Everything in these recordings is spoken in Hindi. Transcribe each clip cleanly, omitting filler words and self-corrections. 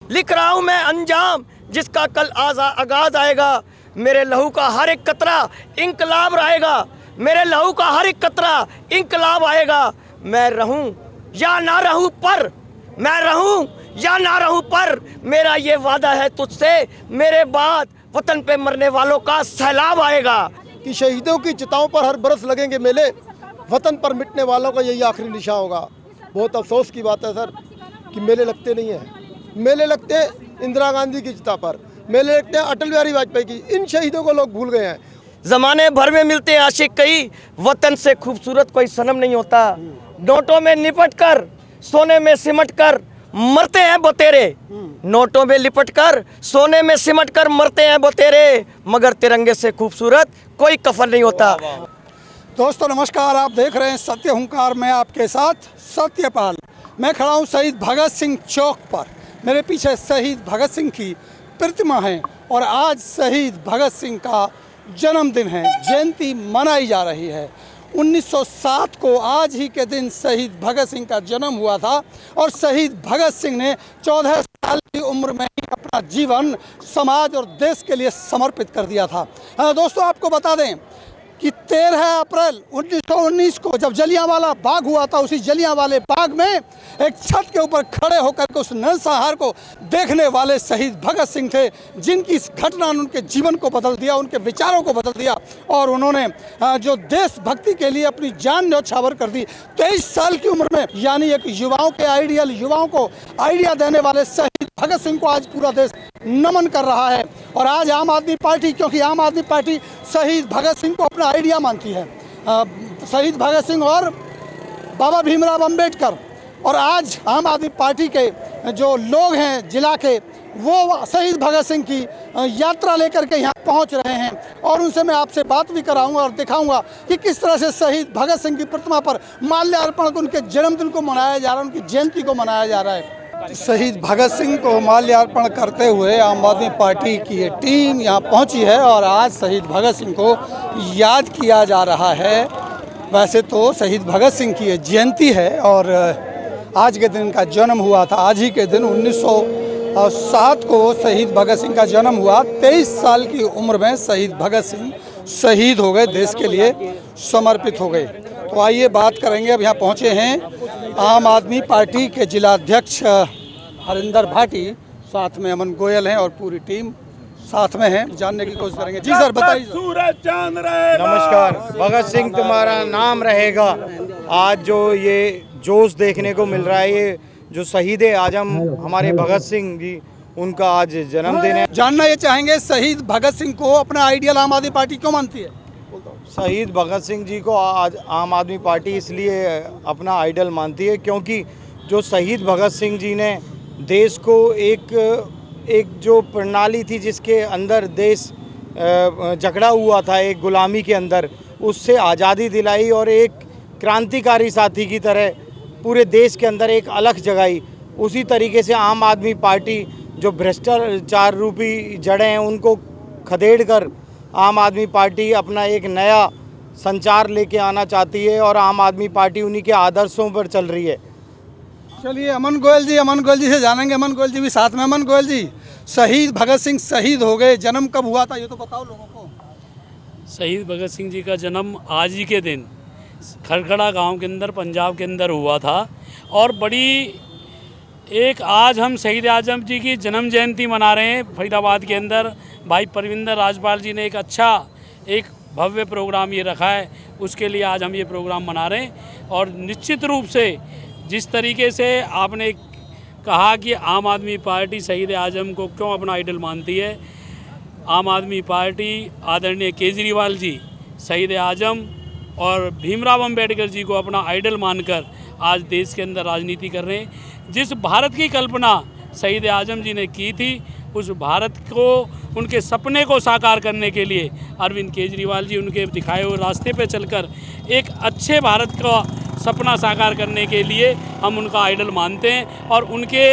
लिख रहा हूँ मैं अंजाम जिसका कल आगाज आएगा। मेरे लहू का हर एक कतरा इंकलाब आएगा। मेरे लहू का हर एक कतरा इंकलाब आएगा। मैं रहूं या ना रहूं पर, मैं रहूं या ना रहूं पर, मेरा ये वादा है तुझसे, मेरे बाद वतन पे मरने वालों का सैलाब आएगा। कि शहीदों की चिताओं पर हर बरस लगेंगे मेले, वतन पर मिटने वालों का यही आखिरी निशान होगा। बहुत अफसोस की बात है सर कि मेले लगते नहीं हैं। मेले लगते हैं इंदिरा गांधी की चिता पर, मेले लगते हैं अटल बिहारी वाजपेयी की। इन शहीदों को लोग भूल गए हैं। जमाने भर में मिलते हैं आशिक कई, वतन से खूबसूरत कोई सनम नहीं होता। नोटों में लिपट कर, सोने में सिमट कर मरते हैं बतेरे। नोटों में लिपट कर, सोने में सिमट कर मरते हैं बतेरे, मगर तिरंगे से खूबसूरत कोई कफन नहीं होता। दोस्तों नमस्कार, आप देख रहे हैं सत्य हुंकार में आपके साथ सत्यपाल। मैं खड़ा हूं शहीद भगत सिंह चौक पर। मेरे पीछे शहीद भगत सिंह की प्रतिमा है और आज शहीद भगत सिंह का जन्मदिन है, जयंती मनाई जा रही है। 1907 को आज ही के दिन शहीद भगत सिंह का जन्म हुआ था और शहीद भगत सिंह ने 14 साल की उम्र में ही अपना जीवन समाज और देश के लिए समर्पित कर दिया था। दोस्तों आपको बता दें कि 13 अप्रैल 1919 को जब जलियांवाला बाग हुआ था, उसी जलियांवाले बाग में एक छत के ऊपर खड़े होकर के उस नरसंहार को देखने वाले शहीद भगत सिंह थे, जिनकी इस घटना ने उनके जीवन को बदल दिया, उनके विचारों को बदल दिया और उन्होंने जो देशभक्ति के लिए अपनी जान न्यौछावर कर दी। 23 साल की उम्र में, यानी एक युवाओं के आइडियल, युवाओं को आइडिया देने वाले शहीद भगत सिंह को आज पूरा देश नमन कर रहा है। और आज आम आदमी पार्टी, क्योंकि आम आदमी पार्टी शहीद भगत सिंह को अपना आइडिया मानती है, शहीद भगत सिंह और बाबा भीमराव अंबेडकर, और आज आम आदमी पार्टी के जो लोग हैं जिला के, वो शहीद भगत सिंह की यात्रा लेकर के यहाँ पहुँच रहे हैं और उनसे मैं आपसे बात भी कराऊंगा और दिखाऊंगा कि किस तरह से शहीद भगत सिंह की प्रतिमा पर माल्यार्पण को, उनके जन्मदिन को मनाया जा रहा है, उनकी जयंती को मनाया जा रहा है। शहीद भगत सिंह को माल्यार्पण करते हुए आम आदमी पार्टी की ये टीम यहाँ पहुँची है और आज शहीद भगत सिंह को याद किया जा रहा है। वैसे तो शहीद भगत सिंह की ये जयंती है और आज के दिन का जन्म हुआ था। आज ही के दिन 1907 को शहीद भगत सिंह का जन्म हुआ। 23 साल की उम्र में शहीद भगत सिंह शहीद हो गए, देश के लिए समर्पित हो गए। तो आइए बात करेंगे। अब यहाँ पहुँचे हैं आम आदमी पार्टी के जिलाध्यक्ष हरिंदर भाटी, साथ में अमन गोयल हैं और पूरी टीम साथ में है, जानने की कोशिश करेंगे। जी सर बताइए। सूरज चांद रहेगा। नमस्कार। भगत सिंह तुम्हारा नाम रहेगा। आज जो ये जोश देखने को मिल रहा है, ये जो शहीद आजम हमारे भगत सिंह जी, उनका आज जन्मदिन है। जानना ये चाहेंगे शहीद भगत सिंह को अपना आइडियल आम आदमी पार्टी क्यों मानती है? शहीद भगत सिंह जी को आज आम आदमी पार्टी इसलिए अपना आइडल मानती है क्योंकि जो शहीद भगत सिंह जी ने देश को एक जो प्रणाली थी जिसके अंदर देश जकड़ा हुआ था, एक गुलामी के अंदर, उससे आज़ादी दिलाई और एक क्रांतिकारी साथी की तरह पूरे देश के अंदर एक अलख जगाई। उसी तरीके से आम आदमी पार्टी जो भ्रष्टाचार रूपी जड़ें हैं उनको खदेड़ कर आम आदमी पार्टी अपना एक नया संचार लेके आना चाहती है और आम आदमी पार्टी उन्हीं के आदर्शों पर चल रही है। चलिए अमन गोयल जी से जानेंगे। अमन गोयल जी भी साथ में। अमन गोयल जी, शहीद भगत सिंह शहीद हो गए, जन्म कब हुआ था ये तो बताओ लोगों को। शहीद भगत सिंह जी का जन्म आज ही के दिन खरखड़ा गांव के अंदर, पंजाब के अंदर हुआ था और बड़ी एक आज हम शहीद आजम जी की जन्म जयंती मना रहे हैं फरीदाबाद के अंदर। भाई परविंदर राजपाल जी ने एक भव्य प्रोग्राम ये रखा है, उसके लिए आज हम ये प्रोग्राम मना रहे हैं। और निश्चित रूप से जिस तरीके से आपने कहा कि आम आदमी पार्टी शहीद आजम को क्यों अपना आइडल मानती है, आम आदमी पार्टी आदरणीय केजरीवाल जी शहीद आजम और भीमराव अंबेडकर जी को अपना आइडल मानकर आज देश के अंदर राजनीति कर रहे हैं। जिस भारत की कल्पना शहीद आजम जी ने की थी, उस भारत को, उनके सपने को साकार करने के लिए अरविंद केजरीवाल जी उनके दिखाए हुए रास्ते पे चलकर एक अच्छे भारत का सपना साकार करने के लिए हम उनका आइडल मानते हैं और उनके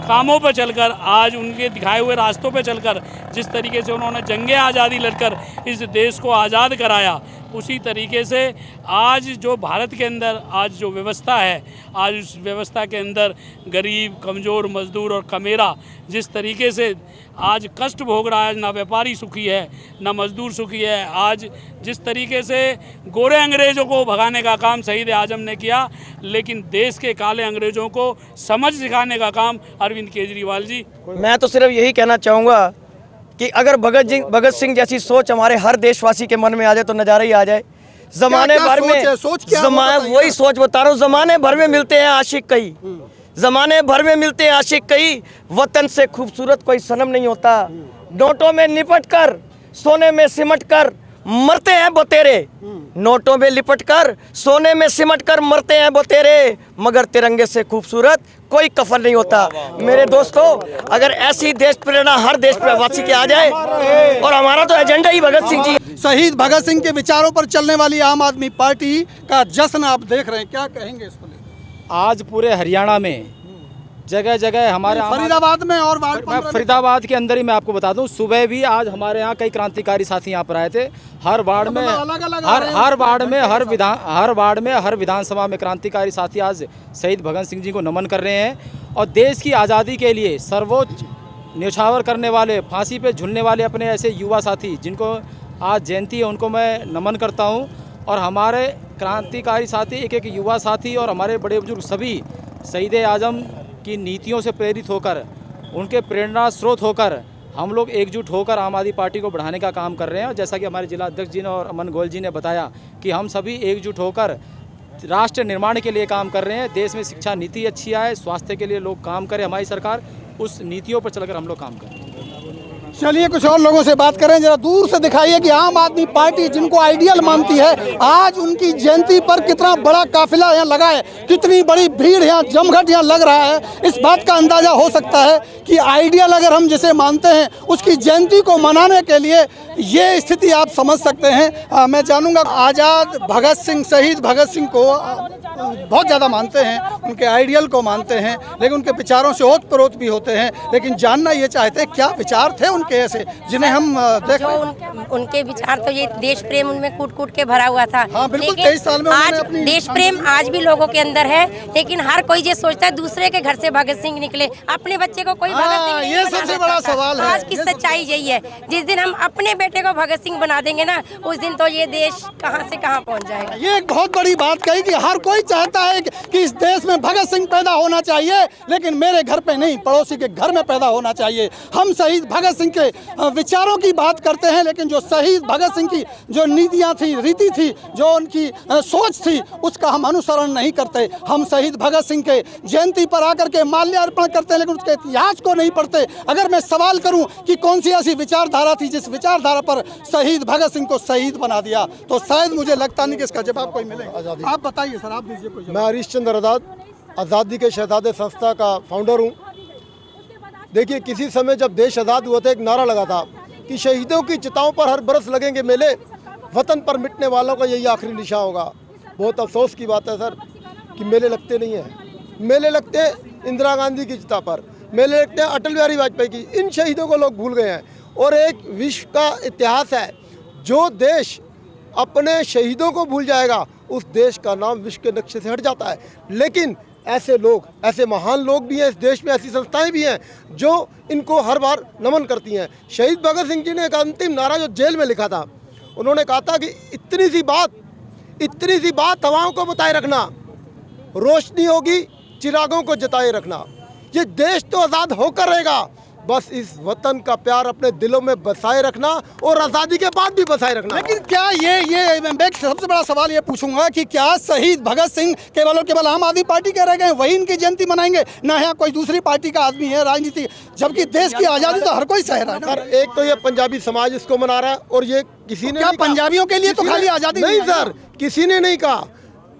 कामों पर चलकर, आज उनके दिखाए हुए रास्तों पर चलकर जिस तरीके से उन्होंने जंगे आज़ादी लड़कर इस देश को आज़ाद कराया, उसी तरीके से आज जो भारत के अंदर आज जो व्यवस्था है, आज उस व्यवस्था के अंदर गरीब, कमज़ोर, मजदूर और कमेरा जिस तरीके से आज कष्ट भोग रहा है, ना व्यापारी सुखी है, ना मजदूर सुखी है। आज जिस तरीके से गोरे अंग्रेज़ों को भगाने का काम शहीद आजम ने किया, लेकिन देश के काले अंग्रेज़ों को समझ सिखाने का काम अरविंद केजरीवाल जी। मैं तो सिर्फ यही कहना चाहूँगा कि अगर भगत सिंह जैसी सोच हमारे हर देशवासी के मन में आ जाए तो नज़ारा ही आ जाए। जमाने भर में वही सोच बता रहा हूँ, जमाने भर में मिलते हैं आशिक कई, जमाने भर में मिलते हैं आशिक कई, वतन से खूबसूरत कोई सनम नहीं होता। नोटों में लिपट कर, सोने में सिमट कर मरते हैं बतेरे, नोटों में लिपट कर, सोने में सिमट कर मरते हैं बतेरे, मगर तिरंगे से खूबसूरत कोई कफन नहीं होता। मेरे दोस्तों, अगर ऐसी देश प्रेरणा हर देशवासी के आ जाए, और हमारा तो एजेंडा ही भगत सिंह जी। शहीद भगत सिंह के विचारों पर चलने वाली आम आदमी पार्टी का जश्न आप देख रहे हैं, क्या कहेंगे इसको लेकर? आज पूरे हरियाणा में जगह जगह हमारे फरीदाबाद में और मैं फरीदाबाद के अंदर ही मैं आपको बता दूं, सुबह भी आज हमारे यहाँ कई क्रांतिकारी साथी यहाँ पर आए थे। हर वार्ड में हर विधानसभा में क्रांतिकारी साथी आज शहीद भगत सिंह जी को नमन कर रहे हैं। और देश की आज़ादी के लिए सर्वोच्च न्यौछावर करने वाले, फांसी पे झूलने वाले अपने ऐसे युवा साथी जिनको आज जयंती है, उनको मैं नमन करता हूँ। और हमारे क्रांतिकारी साथी, एक एक युवा साथी और हमारे बड़े बुजुर्ग सभी शहीद आजम की नीतियों से प्रेरित होकर, उनके प्रेरणा स्रोत होकर हम लोग एकजुट होकर आम आदमी पार्टी को बढ़ाने का काम कर रहे हैं। और जैसा कि हमारे जिला अध्यक्ष जी ने और अमन गोयल जी ने बताया कि हम सभी एकजुट होकर राष्ट्र निर्माण के लिए काम कर रहे हैं। देश में शिक्षा नीति अच्छी आए, स्वास्थ्य के लिए लोग काम करें, हमारी सरकार उस नीतियों पर चलकर हम लोग काम करें। चलिए कुछ और लोगों से बात करें, जरा दूर से दिखाइए कि आम आदमी पार्टी जिनको आइडियल मानती है, आज उनकी जयंती पर कितना बड़ा काफिला यहाँ लगा है, कितनी बड़ी भीड़ यहाँ जमघट यहाँ लग रहा है। इस बात का अंदाजा हो सकता है कि आइडियल अगर हम जिसे मानते हैं, उसकी जयंती को मनाने के लिए ये स्थिति आप समझ सकते हैं। मैं जानूंगा, आज़ाद भगत सिंह, शहीद भगत सिंह को बहुत ज़्यादा मानते हैं, उनके आइडियल को मानते हैं, लेकिन उनके विचारों से ओत प्रोत भी होते हैं। लेकिन जानना ये चाहते हैं क्या विचार थे उनके ऐसे जिन्हें हम देख रहे हैं। उनके विचार तो ये देश प्रेम उनमें कूट कूट के भरा हुआ था। हाँ, बिल्कुल, लेकिन 23 साल में आज देश प्रेम आज भी लोगों के अंदर है, लेकिन हर कोई ये सोचता है दूसरे के घर से भगत सिंह निकले, अपने बच्चे को कोई भगत सिंह नहीं ये बना सबसे सकता। बड़ा सवाल है। आज की सच्चाई यही है, जिस दिन हम अपने बेटे को भगत सिंह बना देंगे ना, उस दिन तो ये देश कहाँ से कहाँ पहुँच जाएगा। ये एक बहुत बड़ी बात कही कि हर कोई चाहता है कि इस देश में भगत सिंह पैदा होना चाहिए, लेकिन मेरे घर पे नहीं, पड़ोसी के घर में पैदा होना चाहिए। हम शहीद भगत सिंह के विचारों की बात करते हैं, लेकिन जो शहीद भगत सिंह की जो नीतियाँ थी, रीति थी, जो उनकी सोच थी, उसका हम अनुसरण नहीं करते। हम शहीद भगत सिंह के जयंती पर आकर के माल्यार्पण करते हैं, लेकिन उसके इतिहास को नहीं पढ़ते। अगर मैं सवाल करूं कि कौन सी ऐसी विचारधारा थी जिस विचारधारा पर शहीद भगत सिंह को शहीद बना दिया, तो शायद मुझे लगता नहीं कि इसका जवाब कोई मिलेगा। आप बताइए सर, आप दीजिए कोई जवाब। मैं हरीशचंद्र आज़ाद, आज़ादी के शहजादे संस्था का फाउंडर हूँ। देखिए, किसी समय जब देश आज़ाद हुआ था, एक नारा लगा था कि शहीदों की चिताओं पर हर बरस लगेंगे मेले, वतन पर मिटने वालों का यही आखिरी निशान होगा। बहुत अफसोस की बात है सर कि मेले लगते नहीं हैं। मेले लगते हैं इंदिरा गांधी की चिता पर, मेले लगते हैं अटल बिहारी वाजपेयी की। इन शहीदों को लोग भूल गए हैं। और एक विश्व का इतिहास है, जो देश अपने शहीदों को भूल जाएगा, उस देश का नाम विश्व के नक्शे से हट जाता है। लेकिन ऐसे लोग, ऐसे महान लोग भी हैं इस देश में, ऐसी संस्थाएं भी हैं जो इनको हर बार नमन करती हैं। शहीद भगत सिंह जी ने एक अंतिम नारा जो जेल में लिखा था, उन्होंने कहा था कि इतनी सी बात हवाओं को बताए रखना, रोशनी होगी चिरागों को जताए रखना। ये देश तो आज़ाद होकर रहेगा, बस इस वतन का प्यार अपने दिलों में बसाए रखना और आज़ादी के बाद भी बसाए रखना। लेकिन क्या ये मैं सबसे बड़ा सवाल ये पूछूंगा कि क्या शहीद भगत सिंह केवल आम आदमी पार्टी के रह गए, वही इनकी जयंती मनाएंगे, ना यहाँ कोई दूसरी पार्टी का आदमी है राजनीति, जबकि देश की आज़ादी तो हर कोई सह रहा है ना? सर, एक तो ये पंजाबी समाज इसको मना रहा है, और ये किसी ने क्या पंजाबियों के लिए तो खाली आज़ादी नहीं सर, किसी ने नहीं कहा।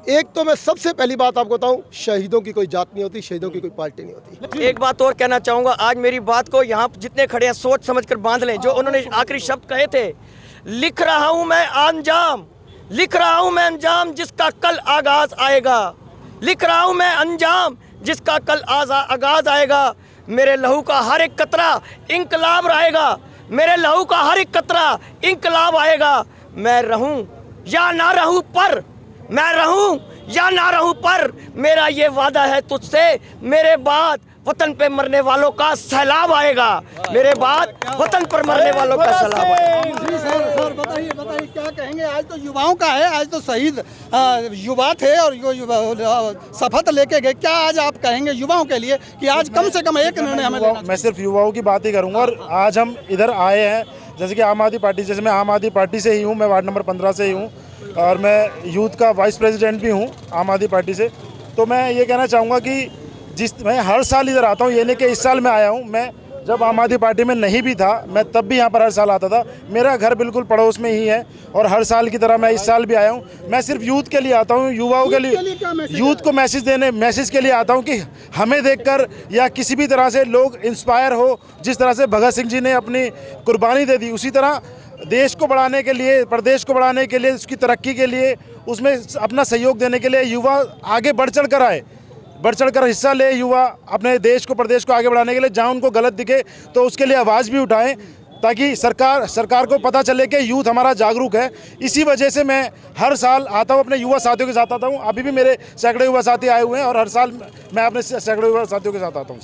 एक तो मैं सबसे पहली बात आपको बताऊं, शहीदों की कोई जात नहीं होती, शहीदों की कोई पार्टी नहीं होती। एक बात और कहना चाहूँगा, आज मेरी बात को यहाँ जितने खड़े हैं सोच समझ कर बांध लें। जो उन्होंने आखिरी शब्द कहे थे, लिख रहा हूँ मैं अंजाम, लिख रहा हूँ मैं अंजाम जिसका कल आगाज आएगा, लिख रहा हूँ मैं अंजाम जिसका कल आगाज आएगा। मेरे लहू का हर एक कतरा इंकलाब रहेगा, मेरे लहू का हर एक कतरा इंकलाब आएगा। मैं रहूं या ना रहूं, पर मैं रहूं या ना रहूं, पर मेरा ये वादा है तुझसे, मेरे बाद वतन पे मरने वालों का सैलाब आएगा, मेरे बाद वतन पर मरने वालों का सैलाब आएगा। जी सर बताइए क्या कहेंगे। आज तो युवाओं का है, आज तो शहीद युवा थे और शपथ लेके गए। क्या आज आप कहेंगे युवाओं के लिए कि आज कम से कम एक निर्णय हमें लेना चाहिए? मैं सिर्फ युवाओं की बात ही करूंगा। और आज हम इधर आए हैं, जैसे कि आम आदमी पार्टी, जैसे मैं आम आदमी पार्टी से ही हूँ, मैं वार्ड नंबर 15 से ही हूँ और मैं यूथ का वाइस प्रेसिडेंट भी हूँ आम आदमी पार्टी से। तो मैं ये कहना चाहूँगा कि मैं हर साल इधर आता हूँ, ये नहीं कि इस साल मैं आया हूँ। मैं जब आम आदमी पार्टी में नहीं भी था, मैं तब भी यहाँ पर हर साल आता था। मेरा घर बिल्कुल पड़ोस में ही है और हर साल की तरह मैं इस साल भी आया हूँ। मैं सिर्फ यूथ के लिए आता हूँ, युवाओं के लिए, यूथ को मैसेज के लिए आता हूँ कि हमें देखकर या किसी भी तरह से लोग इंस्पायर हो। जिस तरह से भगत सिंह जी ने अपनी कुर्बानी दे दी, उसी तरह देश को बढ़ाने के लिए, प्रदेश को बढ़ाने के लिए, उसकी तरक्की के लिए, उसमें अपना सहयोग देने के लिए युवा आगे बढ़ चढ़ कर आए, बढ़ चढ़ कर हिस्सा ले। युवा अपने देश को, प्रदेश को आगे बढ़ाने के लिए जहाँ उनको गलत दिखे तो उसके लिए आवाज़ भी उठाएं, ताकि सरकार को पता चले कि यूथ हमारा जागरूक है। इसी वजह से मैं हर साल आता हूँ, अपने युवा साथियों के साथ आता हूँ। अभी भी मेरे सैकड़ों युवा साथी आए हुए हैं और हर साल मैं अपने सैकड़ों युवा साथियों के साथ आता हूँ।